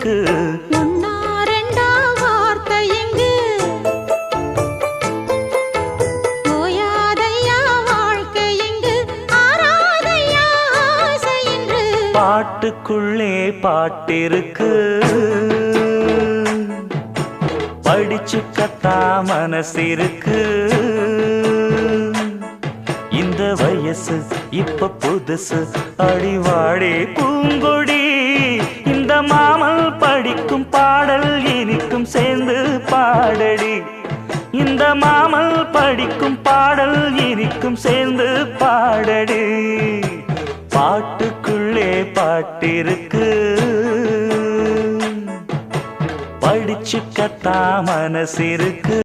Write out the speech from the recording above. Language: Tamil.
இருக்கு. ஒன்னா ரெண்டா வார்த்தை இங்கு ஓயாதையா வாழ்க்கை இங்கு ஆராதையா ஆசை என்று. பாட்டுக்குள்ளே பாட்டிருக்கு, படிச்சுக்கத்தா மனசிருக்கு. இந்த வயசு இப்ப புதுசு, அடிவாடி பூங்கொடி. இந்த மாமல் படிக்கும் பாடல் இனிக்கும் சேர்ந்து பாடடி. இந்த மாமல் படிக்கும் பாடல் இனிக்கும் சேர்ந்து பாடடி. பாட்டுக்குள்ளே பாட்டிருக்கு, படிச்சுக்கத்தா மனசிருக்கு.